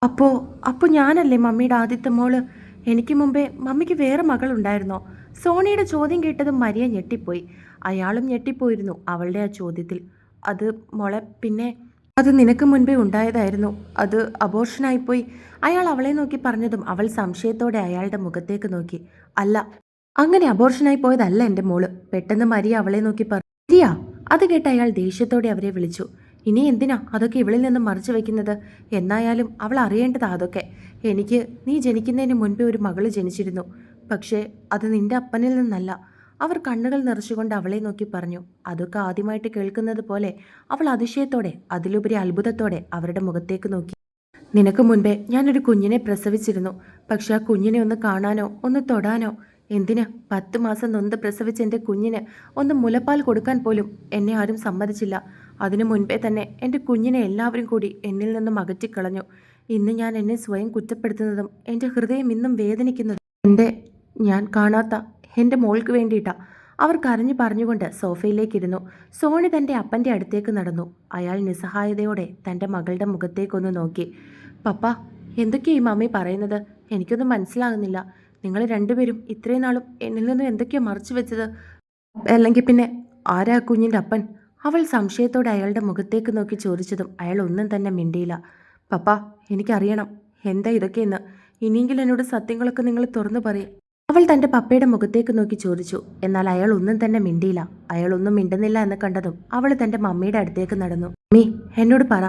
അപ്പോൾ അപ്പോൾ ഞാനല്ലേ മമ്മിയുടെ ആദ്യത്തെ മോള്? എനിക്ക് മുമ്പേ മമ്മിക്ക് വേറെ മകളുണ്ടായിരുന്നോ? സോണിയുടെ ചോദ്യം കേട്ടതും മരിയ ഞെട്ടിപ്പോയി. അയാളും ഞെട്ടിപ്പോയിരുന്നു അവളുടെ ആ ചോദ്യത്തിൽ. അത് മോളെ പിന്നെ അത് നിനക്ക് മുൻപേ ഉണ്ടായതായിരുന്നു. അത് അബോർഷനായിപ്പോയി. അയാൾ അവളെ നോക്കി പറഞ്ഞതും അവൾ സംശയത്തോടെ അയാളുടെ മുഖത്തേക്ക് നോക്കി. അല്ല, അങ്ങനെ അബോർഷനായി പോയതല്ല എൻ്റെ മോള്. പെട്ടെന്ന് മരിയ അവളെ നോക്കി പറഞ്ഞു. മരിയ! അത് കേട്ട് അയാൾ ദേഷ്യത്തോടെ അവരെ വിളിച്ചു. ഇനി എന്തിനാ അതൊക്കെ ഇവളിൽ നിന്നും മറച്ചു വെക്കുന്നത്? എന്നായാലും അവൾ അറിയേണ്ടതാ അതൊക്കെ. എനിക്ക് നീ ജനിക്കുന്നതിന് മുൻപേ ഒരു മകള് ജനിച്ചിരുന്നു. പക്ഷേ അത് നിന്റെ അപ്പനിൽ നിന്നല്ല. അവർ കണ്ണുകൾ നിറച്ചുകൊണ്ട് അവളെ നോക്കി പറഞ്ഞു. അതൊക്കെ ആദ്യമായിട്ട് കേൾക്കുന്നത് പോലെ അവൾ അതിശയത്തോടെ, അതിലുപരി അത്ഭുതത്തോടെ അവരുടെ മുഖത്തേക്ക് നോക്കി. നിനക്ക് മുൻപേ ഞാനൊരു കുഞ്ഞിനെ പ്രസവിച്ചിരുന്നു. പക്ഷെ ആ കുഞ്ഞിനെ ഒന്ന് കാണാനോ ഒന്ന് തൊടാനോ, എന്തിന് 10 മാസം നൊന്ത് പ്രസവിച്ച എൻ്റെ കുഞ്ഞിന് ഒന്ന് മുലപ്പാൽ കൊടുക്കാൻ പോലും എന്നെ ആരും സമ്മതിച്ചില്ല. അതിനു മുൻപേ തന്നെ എൻ്റെ കുഞ്ഞിനെ എല്ലാവരും കൂടി എന്നിൽ നിന്നും അകറ്റിക്കളഞ്ഞു. ഇന്ന് ഞാൻ എന്നെ സ്വയം കുറ്റപ്പെടുത്തുന്നതും എൻ്റെ ഹൃദയം ഇന്നും വേദനിക്കുന്നതും ഞാൻ കാണാത്ത എൻ്റെ മോൾക്ക് വേണ്ടിയിട്ടാ. അവർ കരഞ്ഞു പറഞ്ഞുകൊണ്ട് സോഫയിലേക്കിരുന്നു. സോണി തൻ്റെ അപ്പൻ്റെ അടുത്തേക്ക് നടന്നു. അയാൾ നിസ്സഹായതയോടെ തൻ്റെ മകളുടെ മുഖത്തേക്കൊന്ന് നോക്കി. പപ്പ, എന്തൊക്കെയാ ഈ മമ്മി പറയുന്നത്? എനിക്കൊന്നും മനസ്സിലാകുന്നില്ല. നിങ്ങൾ രണ്ടുപേരും ഇത്രയും നാളും എന്നിൽ നിന്നും എന്തൊക്കെയാ മറച്ചു വെച്ചത്? അല്ലെങ്കിൽ പിന്നെ ആരാ കുഞ്ഞിൻ്റെ അപ്പൻ? അവൾ സംശയത്തോടെ അയാളുടെ മുഖത്തേക്ക് നോക്കി ചോദിച്ചതും അയാൾ ഒന്നും തന്നെ മിണ്ടിയില്ല. പപ്പ, എനിക്കറിയണം എന്താ ഇതൊക്കെയെന്ന്. ഇനിയെങ്കിലും എന്നോട് സത്യങ്ങളൊക്കെ നിങ്ങൾ തുറന്നു പറയും. അവൾ തൻ്റെ പപ്പയുടെ മുഖത്തേക്ക് നോക്കി ചോദിച്ചു. എന്നാൽ അയാൾ ഒന്നും തന്നെ മിണ്ടിയില്ല. അയാൾ ഒന്നും മിണ്ടുന്നില്ല എന്ന് കണ്ടതും അവൾ തൻ്റെ മമ്മിയുടെ അടുത്തേക്ക് നടന്നു. മമ്മി, എന്നോട് പറ.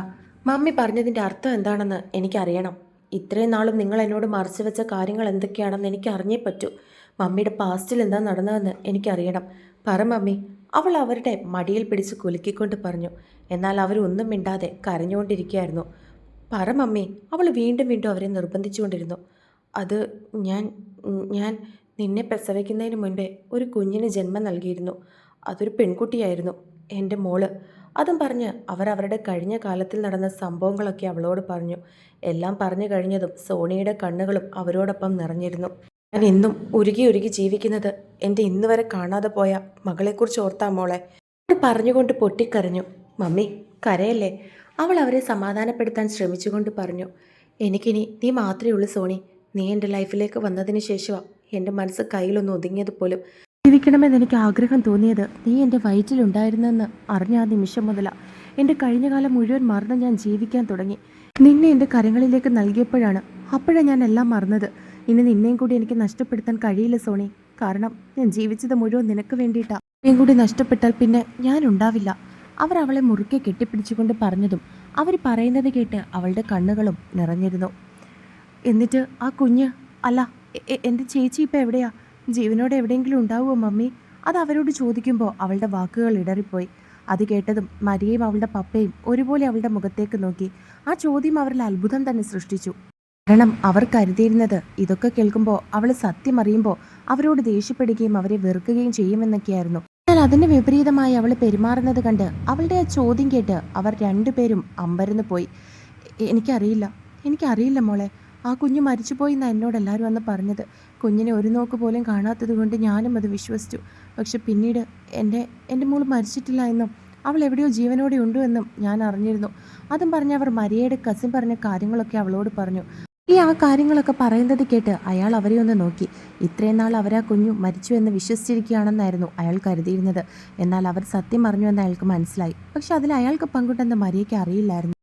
മമ്മി പറഞ്ഞതിൻ്റെ അർത്ഥം എന്താണെന്ന് എനിക്കറിയണം. ഇത്രയും നാളും നിങ്ങൾ എന്നോട് മറച്ചു വെച്ച കാര്യങ്ങൾ എന്തൊക്കെയാണെന്ന് എനിക്ക് അറിഞ്ഞേ പറ്റൂ. മമ്മിയുടെ പാസ്റ്റിൽ എന്താ നടന്നതെന്ന് എനിക്കറിയണം. പറ മമ്മി. അവൾ അവരുടെ മടിയിൽ പിടിച്ച് കുലുക്കിക്കൊണ്ട് പറഞ്ഞു. എന്നാൽ അവരൊന്നും മിണ്ടാതെ കരഞ്ഞുകൊണ്ടിരിക്കുകയായിരുന്നു. പറ മമ്മി. അവൾ വീണ്ടും വീണ്ടും അവരെ നിർബന്ധിച്ചുകൊണ്ടിരുന്നു. അത് ഞാൻ ഞാൻ നിന്നെ പ്രസവിക്കുന്നതിന് മുൻപേ ഒരു കുഞ്ഞിന് ജന്മം നൽകിയിരുന്നു. അതൊരു പെൺകുട്ടിയായിരുന്നു, എൻ്റെ മോള്. അതും പറഞ്ഞ് അവർ അവരുടെ കഴിഞ്ഞ കാലത്തിൽ നടന്ന സംഭവങ്ങളൊക്കെ അവളോട് പറഞ്ഞു. എല്ലാം പറഞ്ഞു കഴിഞ്ഞതും സോണിയുടെ കണ്ണുകളും അവരോടൊപ്പം നിറഞ്ഞിരുന്നു. ഞാൻ എന്നും ഉരുകി ഉരുകി ജീവിക്കുന്നത് എൻ്റെ ഇന്ന് വരെ കാണാതെ പോയ മകളെക്കുറിച്ച് ഓർത്താ മോളെ. അവർ പറഞ്ഞുകൊണ്ട് പൊട്ടിക്കരഞ്ഞു. മമ്മി, കരയല്ലേ. അവൾ അവരെ സമാധാനപ്പെടുത്താൻ ശ്രമിച്ചുകൊണ്ട് പറഞ്ഞു. എനിക്കിനി നീ മാത്രമേ ഉള്ളൂ സോണി. നീ എൻ്റെ ലൈഫിലേക്ക് വന്നതിന് ശേഷമാണ് എൻ്റെ മനസ്സ് കയ്യിലൊന്ന് ഒതുങ്ങിയത് ജീവിക്കണമെന്ന് എനിക്ക് ആഗ്രഹം തോന്നിയത് നീ എൻ്റെ വയറ്റിലുണ്ടായിരുന്നെന്ന് അറിഞ്ഞ ആ നിമിഷം മുതലാണ്. എൻ്റെ കഴിഞ്ഞ കാലം മുഴുവൻ മറന്ന് ഞാൻ ജീവിക്കാൻ തുടങ്ങി. നിന്നെ എൻ്റെ കരങ്ങളിലേക്ക് നൽകിയപ്പോഴാണ് ഞാൻ എല്ലാം മറന്നത്. ഇനി നിന്നെയും കൂടി എനിക്ക് നഷ്ടപ്പെടുത്താൻ കഴിയില്ല സോണി. കാരണം ഞാൻ ജീവിച്ചത് മുഴുവൻ നിനക്ക് വേണ്ടിയിട്ടാണ്. നിന്നെയും കൂടി നഷ്ടപ്പെട്ടാൽ പിന്നെ ഞാൻ ഉണ്ടാവില്ല. അവർ അവളെ മുറുക്കെ കെട്ടിപ്പിടിച്ചുകൊണ്ട് പറഞ്ഞതും അവർ പറയുന്നത് കേട്ട് അവളുടെ കണ്ണുകളും നിറഞ്ഞിരുന്നു. എന്നിട്ട് ആ കുഞ്ഞ്, അല്ല എൻ്റെ ചേച്ചി ഇപ്പം എവിടെയാ? ജീവനോടെ എവിടെയെങ്കിലും ഉണ്ടാവുമോ മമ്മി? അത് അവരോട് ചോദിക്കുമ്പോൾ അവളുടെ വാക്കുകൾ ഇടറിപ്പോയി. അത് കേട്ടതും മരിയയും അവളുടെ പപ്പയും ഒരുപോലെ അവളുടെ മുഖത്തേക്ക് നോക്കി. ആ ചോദ്യം അവരിൽ അത്ഭുതം തന്നെ സൃഷ്ടിച്ചു. കാരണം അവർ കരുതിയിരുന്നത് ഇതൊക്കെ കേൾക്കുമ്പോൾ അവൾ സത്യം അറിയുമ്പോൾ അവരോട് ദേഷ്യപ്പെടുകയും അവരെ വെറുക്കുകയും ചെയ്യുമെന്നൊക്കെയായിരുന്നു. എന്നാൽ അതിന് വിപരീതമായി അവൾ പെരുമാറുന്നത് കണ്ട് അവളുടെ ആ ചോദ്യം കേട്ട് അവർ രണ്ടുപേരും അമ്പരന്ന് പോയി. എനിക്കറിയില്ല മോളെ. ആ കുഞ്ഞ് മരിച്ചുപോയി എന്നാണ് എന്നോട് എല്ലാവരും വന്ന് പറഞ്ഞത്. കുഞ്ഞിനെ ഒരു നോക്ക് പോലും കാണാത്തത് കൊണ്ട് ഞാനും അത് വിശ്വസിച്ചു. പക്ഷെ പിന്നീട് എൻ്റെ മോൾ മരിച്ചിട്ടില്ല എന്നും അവൾ എവിടെയോ ജീവനോടെ ഉണ്ടോ എന്നും ഞാൻ അറിഞ്ഞിരുന്നു. അതും പറഞ്ഞ് അവർ മരിയയുടെ കസിൻ പറഞ്ഞ കാര്യങ്ങളൊക്കെ അവളോട് പറഞ്ഞു. ആ കാര്യങ്ങളൊക്കെ പറയുന്നത് കേട്ട് അയാൾ അവരെ ഒന്ന് നോക്കി. ഇത്രയും നാൾ അവരാ കുഞ്ഞു മരിച്ചു എന്ന് വിശ്വസിച്ചിരിക്കുകയാണെന്നായിരുന്നു അയാൾ കരുതിയിരുന്നത്. എന്നാൽ അവർ സത്യം അറിഞ്ഞുവെന്ന് അയാൾക്ക് മനസ്സിലായി. പക്ഷെ അതിൽ അയാൾക്ക് പങ്കുണ്ടെന്ന് മരിയയ്ക്ക് അറിയില്ലായിരുന്നു.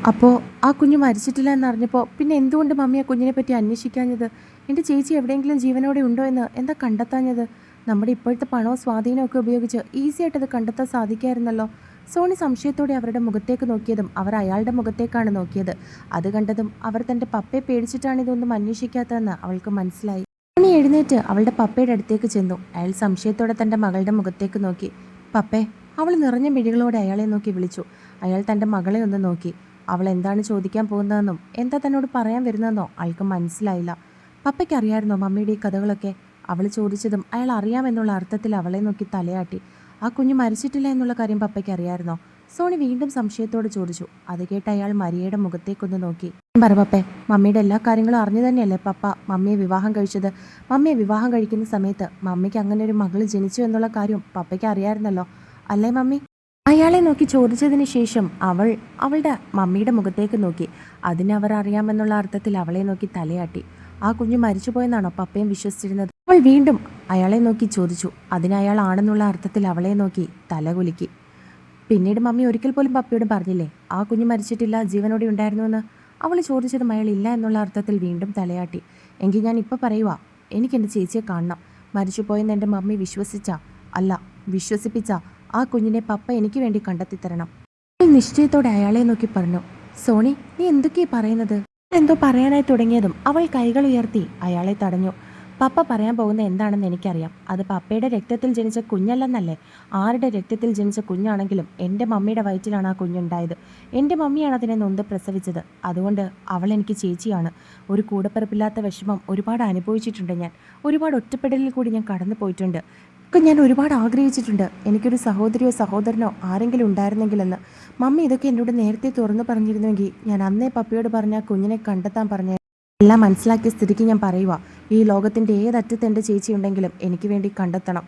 അപ്പോൾ ആ കുഞ്ഞ് മരിച്ചിട്ടില്ല എന്നറിഞ്ഞപ്പോൾ പിന്നെ എന്തുകൊണ്ട് മമ്മി ആ കുഞ്ഞിനെ പറ്റി അന്വേഷിക്കാഞ്ഞത്? എൻ്റെ ചേച്ചി എവിടെയെങ്കിലും ജീവനോടെ ഉണ്ടോ എന്ന് എന്താ കണ്ടെത്താഞ്ഞത്? നമ്മുടെ ഇപ്പോഴത്തെ പണവും സ്വാധീനമൊക്കെ ഉപയോഗിച്ച് ഈസി ആയിട്ട് അത് കണ്ടെത്താൻ സാധിക്കായിരുന്നല്ലോ. സോണി സംശയത്തോടെ അവരുടെ മുഖത്തേക്ക് നോക്കിയതും അവർ അയാളുടെ മുഖത്തേക്കാണ് നോക്കിയത്. അത് കണ്ടതും അവർ തൻ്റെ പപ്പയെ പേടിച്ചിട്ടാണ് ഇതൊന്നും അന്വേഷിക്കാത്തതെന്ന് അവൾക്ക് മനസ്സിലായി. സോണി എഴുന്നേറ്റ് അവളുടെ പപ്പയുടെ അടുത്തേക്ക് ചെന്നു. അയാൾ സംശയത്തോടെ തൻ്റെ മകളുടെ മുഖത്തേക്ക് നോക്കി. പപ്പേ. അവൾ നിറഞ്ഞ മിഴികളോടെ അയാളെ നോക്കി വിളിച്ചു. അയാൾ തൻ്റെ മകളെ ഒന്ന് നോക്കി. അവൾ എന്താണ് ചോദിക്കാൻ പോകുന്നതെന്നും എന്താ തന്നോട് പറയാൻ വരുന്നതെന്നോ അയാൾക്ക് മനസ്സിലായില്ല. പപ്പയ്ക്ക് അറിയാമായിരുന്നോ മമ്മിയുടെ ഈ കഥകളൊക്കെ? അവൾ ചോദിച്ചതും അയാൾ അറിയാമെന്നുള്ള അർത്ഥത്തിൽ അവളെ നോക്കി തലയാട്ടി. ആ കുഞ്ഞ് മരിച്ചിട്ടില്ല എന്നുള്ള കാര്യം പപ്പയ്ക്ക് അറിയാമായിരുന്നോ? സോണി വീണ്ടും സംശയത്തോടെ ചോദിച്ചു. അത് കേട്ട് അയാൾ മരിയയുടെ മുഖത്തേക്കൊന്ന് നോക്കി. പറ പപ്പേ, മമ്മിയുടെ എല്ലാ കാര്യങ്ങളും അറിഞ്ഞു തന്നെയല്ലേ പപ്പ മമ്മിയെ വിവാഹം കഴിച്ചത്? മമ്മിയെ വിവാഹം കഴിക്കുന്ന സമയത്ത് മമ്മിക്ക് അങ്ങനെ ഒരു മകൾ ജനിച്ചു എന്നുള്ള കാര്യം പപ്പയ്ക്ക് അറിയാമായിരുന്നല്ലോ, അല്ലേ മമ്മി? അയാളെ നോക്കി ചോദിച്ചതിന് ശേഷം അവൾ അവളുടെ മമ്മിയുടെ മുഖത്തേക്ക് നോക്കി. അതിനവർ അറിയാമെന്നുള്ള അർത്ഥത്തിൽ അവളെ നോക്കി തലയാട്ടി. ആ കുഞ്ഞ് മരിച്ചുപോയെന്നാണോ പപ്പയും വിശ്വസിച്ചിരുന്നത്? അവൾ വീണ്ടും അയാളെ നോക്കി ചോദിച്ചു. അതിന് അയാൾ ആണെന്നുള്ള അർത്ഥത്തിൽ അവളെ നോക്കി തലകുലുക്കി. പിന്നീട് മമ്മി ഒരിക്കൽ പോലും പപ്പയോട് പറഞ്ഞില്ലേ ആ കുഞ്ഞ് മരിച്ചിട്ടില്ല, ജീവനോടെ ഉണ്ടായിരുന്നുവെന്ന്? അവൾ ചോദിച്ചതും അയാൾ ഇല്ല എന്നുള്ള അർത്ഥത്തിൽ വീണ്ടും തലയാട്ടി. എങ്കിൽ ഞാൻ ഇപ്പോൾ പറയുക, എനിക്കെൻ്റെ ചേച്ചിയെ കാണണം. മരിച്ചുപോയെന്ന് എൻ്റെ മമ്മി വിശ്വസിപ്പിച്ച ആ കുഞ്ഞിനെ പപ്പ എനിക്ക് വേണ്ടി കണ്ടെത്തിത്തരണം. നിശ്ചയത്തോടെ അയാളെ നോക്കി പറഞ്ഞു. സോണി, നീ എന്തൊക്കെയാ പറയുന്നത്? എന്തോ പറയാനായി തുടങ്ങിയതും അവൾ കൈകൾ ഉയർത്തി അയാളെ തടഞ്ഞു. പപ്പ പറയാൻ പോകുന്ന എന്താണെന്ന് എനിക്കറിയാം. അത് പപ്പയുടെ രക്തത്തിൽ ജനിച്ച കുഞ്ഞല്ലെന്നല്ലേ. ആരുടെ രക്തത്തിൽ ജനിച്ച കുഞ്ഞാണെങ്കിലും എൻ്റെ മമ്മിയുടെ വയറ്റിലാണ് ആ കുഞ്ഞുണ്ടായത്. എൻ്റെ മമ്മിയാണ് അതിനെ നൊന്ത് പ്രസവിച്ചത്. അതുകൊണ്ട് അവൾ എനിക്ക് ചേച്ചിയാണ്. ഒരു കൂടപ്പിറപ്പില്ലാത്ത വിഷമം ഒരുപാട് അനുഭവിച്ചിട്ടുണ്ട് ഞാൻ. ഒരുപാട് ഒറ്റപ്പെടലിൽ കൂടി ഞാൻ കടന്നു പോയിട്ടുണ്ട്. ഞാൻ ഒരുപാട് ആഗ്രഹിച്ചിട്ടുണ്ട് എനിക്കൊരു സഹോദരിയോ സഹോദരനോ ആരെങ്കിലും ഉണ്ടായിരുന്നെങ്കിലെന്ന്. മമ്മി ഇതൊക്കെ എന്നോട് നേരത്തെ തുറന്നു പറഞ്ഞിരുന്നുവെങ്കിൽ ഞാൻ അന്നേ പപ്പയോട് പറഞ്ഞ കുഞ്ഞിനെ കണ്ടെത്താൻ പറഞ്ഞ എല്ലാം മനസ്സിലാക്കിയ സ്ഥിതിക്ക് ഞാൻ പറയുക, ഈ ലോകത്തിൻ്റെ ഏതറ്റത്ത് എൻ്റെ ചേച്ചി ഉണ്ടെങ്കിലും എനിക്ക് വേണ്ടി കണ്ടെത്തണം.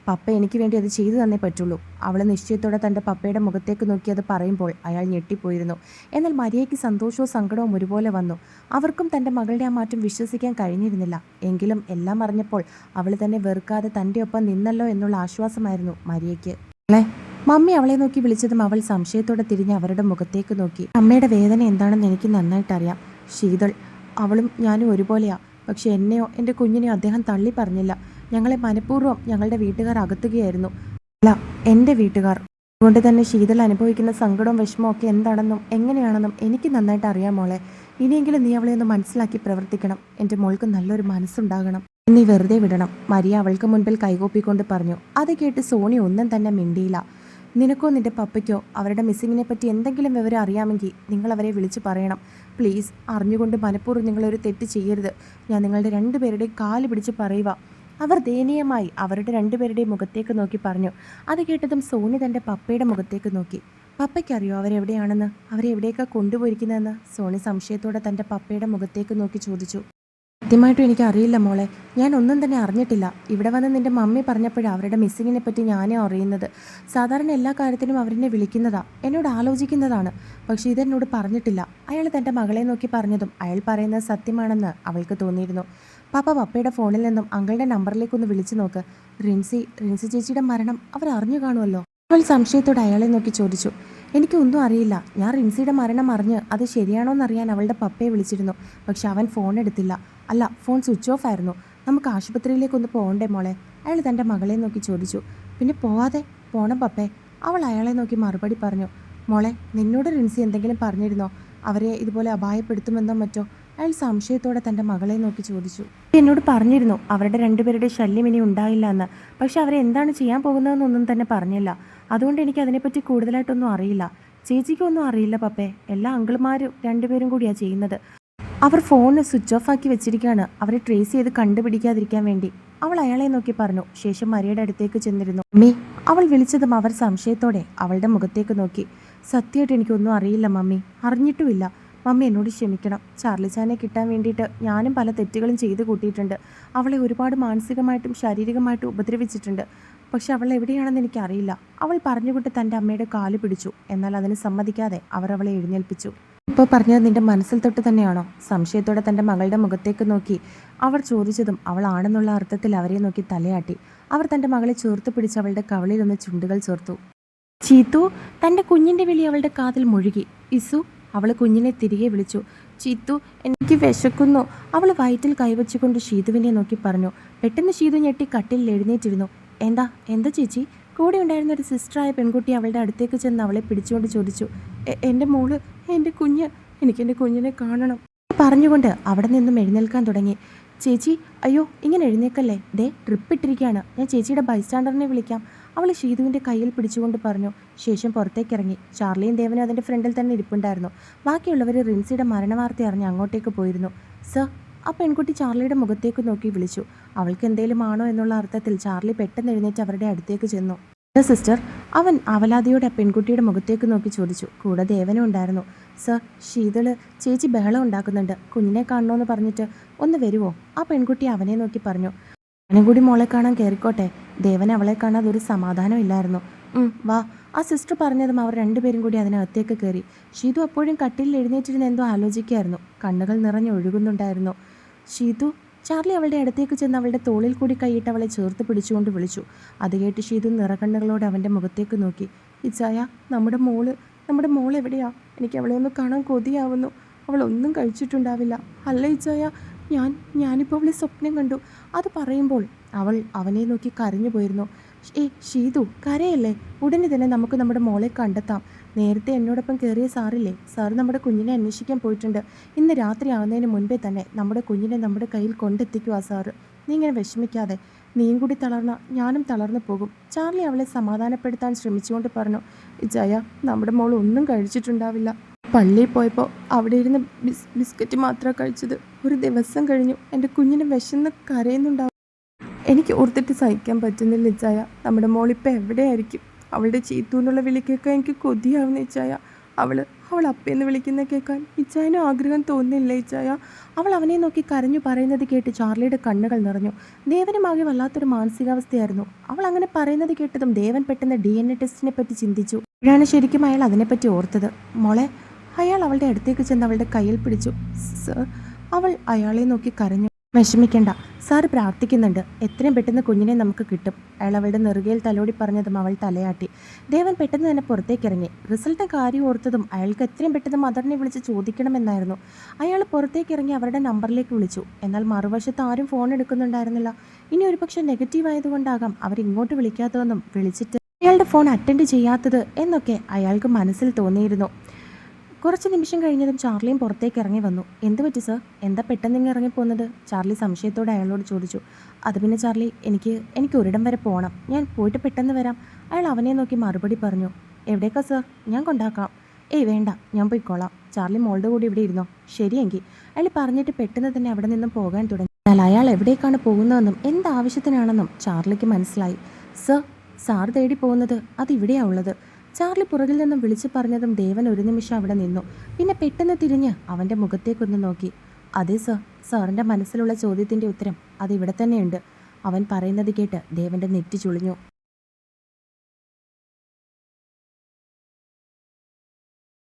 പപ്പ എനിക്ക് വേണ്ടി അത് ചെയ്തു തന്നേ പറ്റുള്ളൂ. അവൾ നിശ്ചയത്തോടെ തൻ്റെ പപ്പയുടെ മുഖത്തേക്ക് നോക്കി അത് പറയുമ്പോൾ അയാൾ ഞെട്ടിപ്പോയിരുന്നു. എന്നാൽ മരിയയ്ക്ക് സന്തോഷവും സങ്കടവും ഒരുപോലെ വന്നു. അവർക്കും തൻ്റെ മകളുടെ ആ മാറ്റം വിശ്വസിക്കാൻ കഴിഞ്ഞിരുന്നില്ല. എങ്കിലും എല്ലാം അറിഞ്ഞപ്പോൾ അവൾ തന്നെ വെറുക്കാതെ തൻ്റെ ഒപ്പം നിന്നല്ലോ എന്നുള്ള ആശ്വാസമായിരുന്നു മരിയയ്ക്ക്. മമ്മി അവളെ നോക്കി വിളിച്ചതും അവൾ സംശയത്തോടെ തിരിഞ്ഞ് അവരുടെ മുഖത്തേക്ക് നോക്കി. അമ്മയുടെ വേദന എന്താണെന്ന് എനിക്ക് നന്നായിട്ടറിയാം ശീതൾ. അവളും ഞാനും ഒരുപോലെയാ. പക്ഷെ എന്നെയോ എൻ്റെ കുഞ്ഞിനെയോ അദ്ദേഹം തള്ളി പറഞ്ഞില്ല. ഞങ്ങളെ മനഃപൂർവ്വം ഞങ്ങളുടെ വീട്ടുകാർ അകത്തുകയായിരുന്നു. അല്ല, എൻ്റെ വീട്ടുകാർ. അതുകൊണ്ട് തന്നെ ശീതൾ അനുഭവിക്കുന്ന സങ്കടവും വിഷമവും ഒക്കെ എന്താണെന്നും എങ്ങനെയാണെന്നും എനിക്ക് നന്നായിട്ട് അറിയാം മോളെ. ഇനിയെങ്കിലും നീ അവളെ ഒന്ന് മനസ്സിലാക്കി പ്രവർത്തിക്കണം. എൻ്റെ മോൾക്ക് നല്ലൊരു മനസ്സുണ്ടാകണം. നീ വെറുതെ വിടണം. മരിയ അവൾക്ക് മുൻപിൽ കൈകൂപ്പിക്കൊണ്ട് പറഞ്ഞു. അത് കേട്ട് സോണി ഒന്നും തന്നെ മിണ്ടിയില്ല. നിനക്കോ നിന്റെ പപ്പയ്ക്കോ അവരുടെ മിസ്സിങ്ങിനെ പറ്റി എന്തെങ്കിലും വിവരം അറിയാമെങ്കിൽ നിങ്ങൾ അവരെ വിളിച്ച് പറയണം. പ്ലീസ്, അറിഞ്ഞുകൊണ്ട് മനഃപൂർവ്വം നിങ്ങളൊരു തെറ്റ് ചെയ്യരുത്. ഞാൻ നിങ്ങളുടെ രണ്ടുപേരുടെയും കാല് പിടിച്ച് പറയുക. അവർ ദയനീയമായി അവരുടെ രണ്ടുപേരുടെയും മുഖത്തേക്ക് നോക്കി പറഞ്ഞു. അത് കേട്ടതും സോണി തൻ്റെ പപ്പയുടെ മുഖത്തേക്ക് നോക്കി. പപ്പയ്ക്കറിയോ അവരെവിടെയാണെന്ന്, അവരെവിടേക്കാണ് കൊണ്ടുപോയിരിക്കുന്നതെന്ന്? സോണി സംശയത്തോടെ തൻ്റെ പപ്പയുടെ മുഖത്തേക്ക് നോക്കി ചോദിച്ചു. സത്യമായിട്ടും എനിക്ക് അറിയില്ല മോളെ. ഞാൻ ഒന്നും തന്നെ അറിഞ്ഞിട്ടില്ല. ഇവിടെ വന്ന് നിൻ്റെ മമ്മി പറഞ്ഞപ്പോഴാണ് അവരുടെ മിസ്സിങ്ങിനെ പറ്റി ഞാനേ അറിയുന്നത്. സാധാരണ എല്ലാ കാര്യത്തിനും അവരെന്നെ വിളിക്കുന്നതാ, എന്നോട് ആലോചിക്കുന്നതാണ്. പക്ഷേ ഇതെന്നോട് പറഞ്ഞിട്ടില്ല. അയാൾ തൻ്റെ മകളെ നോക്കി പറഞ്ഞതും അയാൾ പറയുന്നത് സത്യമാണെന്ന് അവൾക്ക് തോന്നിയിരുന്നു. പപ്പയുടെ ഫോണിൽ നിന്നും അങ്കിളുടെ നമ്പറിലേക്കൊന്ന് വിളിച്ചു നോക്ക്. റിൻസി ചേച്ചിയുടെ മരണം അവർ അറിഞ്ഞു കാണുമല്ലോ. അവൾ സംശയത്തോടെ അയാളെ നോക്കി ചോദിച്ചു. എനിക്കൊന്നും അറിയില്ല. ഞാൻ റിൻസിയുടെ മരണം അറിഞ്ഞ് അത് ശരിയാണോന്നറിയാൻ അവളുടെ പപ്പയെ വിളിച്ചിരുന്നു. പക്ഷെ അവൻ ഫോൺ എടുത്തില്ല. അല്ല, ഫോൺ സ്വിച്ച് ഓഫ് ആയിരുന്നു. നമുക്ക് ആശുപത്രിയിലേക്കൊന്ന് പോകണ്ടേ മോളെ? അയാൾ തൻ്റെ മകളെ നോക്കി ചോദിച്ചു. പിന്നെ പോണം പപ്പേ. അവൾ അയാളെ നോക്കി മറുപടി പറഞ്ഞു. മോളെ, നിന്നോട് റിൻസി എന്തെങ്കിലും പറഞ്ഞിരുന്നോ? അവരെ ഇതുപോലെ അപായപ്പെടുത്തുമെന്നോ മറ്റോ? അയാൾ സംശയത്തോടെ തൻ്റെ മകളെ നോക്കി ചോദിച്ചു. എന്നോട് പറഞ്ഞിരുന്നു അവരുടെ രണ്ടുപേരുടെ ശല്യം ഇനി ഉണ്ടായില്ല എന്ന്. പക്ഷെ അവരെ എന്താണ് ചെയ്യാൻ പോകുന്നതെന്നൊന്നും തന്നെ പറഞ്ഞില്ല. അതുകൊണ്ട് എനിക്ക് അതിനെപ്പറ്റി കൂടുതലായിട്ടൊന്നും അറിയില്ല. ചേച്ചിക്കൊന്നും അറിയില്ല പപ്പേ. എല്ലാ അങ്കിൾമാരും രണ്ടുപേരും കൂടിയാണ് ചെയ്യുന്നത്. അവർ ഫോൺ സ്വിച്ച് ഓഫ് ആക്കി വെച്ചിരിക്കുകയാണ്, അവരെ ട്രേസ് ചെയ്ത് കണ്ടുപിടിക്കാതിരിക്കാൻ വേണ്ടി. അവൾ അയാളെ നോക്കി പറഞ്ഞു. ശേഷം മരിയയുടെ അടുത്തേക്ക് ചെന്നിരുന്നു. മമ്മി, അവൾ വിളിച്ചതും അവർ സംശയത്തോടെ അവളുടെ മുഖത്തേക്ക് നോക്കി. സത്യമായിട്ട് എനിക്കൊന്നും അറിയില്ല മമ്മി, അറിഞ്ഞിട്ടുമില്ല. മമ്മി എന്നോട് ക്ഷമിക്കണം. ചാർലിച്ചാനെ കിട്ടാൻ വേണ്ടിയിട്ട് ഞാനും പല തെറ്റുകളും ചെയ്തു കൂട്ടിയിട്ടുണ്ട്. അവളെ ഒരുപാട് മാനസികമായിട്ടും ശാരീരികമായിട്ടും ഉപദ്രവിച്ചിട്ടുണ്ട്. പക്ഷെ അവൾ എവിടെയാണെന്ന് എനിക്കറിയില്ല. അവൾ പറഞ്ഞുകൊണ്ട് തൻ്റെ അമ്മയുടെ കാല് പിടിച്ചു. എന്നാൽ അതിന് സമ്മതിക്കാതെ അവർ അവളെ എഴുന്നേൽപ്പിച്ചു. ഇപ്പോൾ പറഞ്ഞത് നിന്റെ മനസ്സിൽ തൊട്ട് തന്നെയാണോ? സംശയത്തോടെ തൻ്റെ മകളുടെ മുഖത്തേക്ക് നോക്കി അവർ ചോദിച്ചതും അവൾ ആണെന്നുള്ള അർത്ഥത്തിൽ അവരെ നോക്കി തലയാട്ടി. അവർ തൻ്റെ മകളെ ചേർത്ത് പിടിച്ച് അവളുടെ കവളിലൊന്ന് ചുണ്ടുകൾ ചേർത്തു. ചീത്തു, തൻ്റെ കുഞ്ഞിൻ്റെ വിളി അവളുടെ കാതിൽ മുഴുകി. ഇസു, അവൾ കുഞ്ഞിനെ തിരികെ വിളിച്ചു. ചീത്തു, എനിക്ക് വിശക്കുന്നു. അവൾ വയറ്റിൽ കൈവച്ചുകൊണ്ട് ഷീതുവിനെ നോക്കി പറഞ്ഞു. പെട്ടെന്ന് ഷീതു ഞെട്ടി കട്ടിൽ എഴുന്നേറ്റിരുന്നു. എന്താ ചേച്ചി? കൂടെ ഉണ്ടായിരുന്ന ഒരു സിസ്റ്ററായ പെൺകുട്ടി അവളുടെ അടുത്തേക്ക് ചെന്ന് അവളെ പിടിച്ചുകൊണ്ട് ചോദിച്ചു. എൻ്റെ മോള്, എൻ്റെ കുഞ്ഞ്, എനിക്കെൻ്റെ കുഞ്ഞിനെ കാണണം പറഞ്ഞുകൊണ്ട് അവിടെ നിന്നും എഴുന്നേൽക്കാൻ തുടങ്ങി. ചേച്ചി, അയ്യോ ഇങ്ങനെ എഴുന്നേക്കല്ലേ, ട്രിപ്പ് ഇട്ടിരിക്കുകയാണ്. ഞാൻ ചേച്ചിയുടെ ബൈസ്റ്റാൻഡറിനെ വിളിക്കാം. അവൾ ഷീതുവിൻ്റെ കയ്യിൽ പിടിച്ചുകൊണ്ട് പറഞ്ഞു. ശേഷം പുറത്തേക്കിറങ്ങി. ചാർലിയും ദേവനും അതിൻ്റെ ഫ്രണ്ടിൽ തന്നെ ഇരിപ്പുണ്ടായിരുന്നു. ബാക്കിയുള്ളവർ റിൻസിയുടെ മരണവാർത്ത അറിഞ്ഞ് അങ്ങോട്ടേക്ക് പോയിരുന്നു. സർ, ആ പെൺകുട്ടി ചാർലിയുടെ മുഖത്തേക്ക് നോക്കി വിളിച്ചു. അവൾക്ക് എന്തേലും ആണോ എന്നുള്ള അർത്ഥത്തിൽ ചാർലി പെട്ടെന്ന് എഴുന്നേറ്റ് അവരുടെ അടുത്തേക്ക് ചെന്നു. സിസ്റ്റർ, അവൻ അവലാതിയോടെ ആ പെൺകുട്ടിയുടെ മുഖത്തേക്ക് നോക്കി ചോദിച്ചു. കൂടെ ദേവനും ഉണ്ടായിരുന്നു. സർ, ശീതള് ചേച്ചി ബഹളം ഉണ്ടാക്കുന്നുണ്ട്. കുഞ്ഞിനെ കാണണമെന്ന് പറഞ്ഞിട്ട് ഒന്ന് വരുമോ? ആ പെൺകുട്ടി അവനെ നോക്കി പറഞ്ഞു. അവനും കൂടി മോളെ കാണാൻ കയറിക്കോട്ടെ. ദേവൻ അവളെ കാണാതെ ഒരു സമാധാനം ഇല്ലായിരുന്നു. വാ. ആ സിസ്റ്റർ പറഞ്ഞതും അവർ രണ്ടുപേരും കൂടി അതിനകത്തേക്ക് കയറി. ഷീതു അപ്പോഴും കട്ടിലിൽ എഴുന്നേറ്റിരുന്ന് എന്തോ ആലോചിക്കുകയായിരുന്നു. കണ്ണുകൾ നിറഞ്ഞൊഴുകുന്നുണ്ടായിരുന്നു. ഷീതു. ചാർലി അവളുടെ അടുത്തേക്ക് ചെന്ന് അവളുടെ തോളിൽ കൂടി കൈയിട്ട് അവളെ ചേർത്ത് പിടിച്ചുകൊണ്ട് വിളിച്ചു. അത് കേട്ട് ഷീതു നിറകണ്ണുകളോടെ അവൻ്റെ മുഖത്തേക്ക് നോക്കി. ഇച്ചായ, നമ്മുടെ മോൾ എവിടെയാ? എനിക്ക് അവളെ ഒന്ന് കാണാൻ കൊതിയാവുന്നു. അവളൊന്നും കഴിച്ചിട്ടുണ്ടാവില്ല. അല്ല ഇച്ചായ, ഞാനിപ്പോൾ അവളെ സ്വപ്നം കണ്ടു. അത് പറയുമ്പോൾ അവൾ അവനെ നോക്കി കരഞ്ഞു പോയിരുന്നു. ഷീതു, കരയല്ലേ. ഉടനെ തന്നെ നമുക്ക് നമ്മുടെ മോളെ കണ്ടെത്താം. നേരത്തെ എന്നോടൊപ്പം കയറിയ സാറില്ലേ, സാറ് നമ്മുടെ കുഞ്ഞിനെ അന്വേഷിക്കാൻ പോയിട്ടുണ്ട്. ഇന്ന് രാത്രി ആവുന്നതിന് മുൻപേ തന്നെ നമ്മുടെ കുഞ്ഞിനെ നമ്മുടെ കയ്യിൽ കൊണ്ടെത്തിക്കുക സാറ്. നീ ഇങ്ങനെ വിഷമിക്കാതെ. നീയും കൂടി തളർന്ന ഞാനും തളർന്നു പോകും. ചാർലി അവളെ സമാധാനപ്പെടുത്താൻ ശ്രമിച്ചുകൊണ്ട് പറഞ്ഞു. ഇജയ, നമ്മുടെ മോൾ ഒന്നും കഴിച്ചിട്ടുണ്ടാവില്ല. പള്ളിയിൽ പോയപ്പോൾ അവിടെ ഇരുന്ന് ബിസ്ക്കറ്റ് മാത്രമാണ് കഴിച്ചത്. ഒരു ദിവസം കഴിഞ്ഞു. എൻ്റെ കുഞ്ഞിനെ വിശന്ന് കരയുന്നുണ്ടാവും. എനിക്ക് ഓർത്തിട്ട് സഹിക്കാൻ പറ്റുന്നില്ല ഇച്ചായ. നമ്മുടെ മോളിപ്പോൾ എവിടെയായിരിക്കും? അവളുടെ ചീത്തു എന്നുള്ള വിളി കേൾക്കാൻ എനിക്ക് കൊതിയാവുന്ന ഇച്ചായ. അവൾ അപ്പയെന്ന് വിളിക്കുന്ന കേൾക്കാൻ ഇച്ചായനും ആഗ്രഹം തോന്നുന്നില്ല ഇച്ചായ. അവൾ അവനെ നോക്കി കരഞ്ഞു പറയുന്നത് കേട്ട് ചാർലിയുടെ കണ്ണുകൾ നിറഞ്ഞു. ദേവനുമാകെ വല്ലാത്തൊരു മാനസികാവസ്ഥയായിരുന്നു. അവൾ അങ്ങനെ പറയുന്നത് കേട്ടതും ദേവൻ പെട്ടെന്ന് DNA ടെസ്റ്റിനെ പറ്റി ചിന്തിച്ചു. അപ്പോഴാണ് ശരിക്കും അയാൾ അതിനെപ്പറ്റി ഓർത്തത്. മോളെ. അയാൾ അവളുടെ അടുത്തേക്ക് ചെന്ന് അവളുടെ കയ്യിൽ പിടിച്ചു. സർ. അവൾ അയാളെ നോക്കി കരഞ്ഞു. വിഷമിക്കണ്ട, സാറ് പ്രാർത്ഥിക്കുന്നുണ്ട്. എത്രയും പെട്ടെന്ന് കുഞ്ഞിനെ നമുക്ക് കിട്ടും. അയാൾ അവളുടെ നെറുകയിൽ തലോടി പറഞ്ഞതും അവൾ തലയാട്ടി. ദേവൻ പെട്ടെന്ന് തന്നെ പുറത്തേക്കിറങ്ങി. റിസൾട്ട് കാര്യം ഓർത്തതും അയാൾക്ക് എത്രയും പെട്ടെന്ന് മദറിനെ വിളിച്ച് ചോദിക്കണമെന്നായിരുന്നു. അയാൾ പുറത്തേക്കിറങ്ങി അവരുടെ നമ്പറിലേക്ക് വിളിച്ചു. എന്നാൽ മറുവശത്ത് ആരും ഫോൺ എടുക്കുന്നുണ്ടായിരുന്നില്ല. ഇനി ഒരുപക്ഷെ നെഗറ്റീവ് ആയതുകൊണ്ടാകാം അവരിങ്ങോട്ട് വിളിക്കാത്തതെന്നും വിളിച്ചിട്ട് അയാളുടെ ഫോൺ അറ്റൻഡ് ചെയ്യാത്തത് എന്നൊക്കെ അയാൾക്ക് മനസ്സിൽ തോന്നിയിരുന്നു. കുറച്ച് നിമിഷം കഴിഞ്ഞതും ചാർലിയും പുറത്തേക്ക് ഇറങ്ങി വന്നു. എന്ത് പറ്റി സർ? എന്താ പെട്ടെന്ന് ഇങ്ങനെ ഇറങ്ങിപ്പോകുന്നത്? ചാർലി സംശയത്തോടെ അയാളോട് ചോദിച്ചു. അത് പിന്നെ ചാർലി, എനിക്ക് ഒരിടം വരെ പോകണം. ഞാൻ പോയിട്ട് പെട്ടെന്ന് വരാം. അയാൾ അവനെ നോക്കി മറുപടി പറഞ്ഞു. എവിടേക്കാ സർ? ഞാൻ കൊണ്ടാക്കാം. ഏയ് വേണ്ട, ഞാൻ പോയിക്കോളാം. ചാർലി മോളുടെ കൂടി ഇവിടെ ഇരുന്നോ? ശരിയെങ്കിൽ. അയാൾ പറഞ്ഞിട്ട് പെട്ടെന്ന് തന്നെ അവിടെ നിന്നും പോകാൻ തുടങ്ങി. എന്നാൽ അയാൾ എവിടേക്കാണ് പോകുന്നതെന്നും എന്താവശ്യത്തിനാണെന്നും ചാർലിക്ക് മനസ്സിലായി. സാർ തേടി പോകുന്നത് അതിവിടെയാണ് ഉള്ളത്. ചാർലി പുറകിൽ നിന്നും വിളിച്ചു പറഞ്ഞതും ദേവൻ ഒരു നിമിഷം അവിടെ നിന്നു. പിന്നെ പെട്ടെന്ന് തിരിഞ്ഞ് അവൻ്റെ മുഖത്തേക്കൊന്ന് നോക്കി. അതെ സർ, സാറിൻ്റെ മനസ്സിലുള്ള ചോദ്യത്തിൻ്റെ ഉത്തരം അതിവിടെ തന്നെയുണ്ട്. അവൻ പറയുന്നത് കേട്ട് ദേവൻ്റെ നെറ്റി ചുളിഞ്ഞു.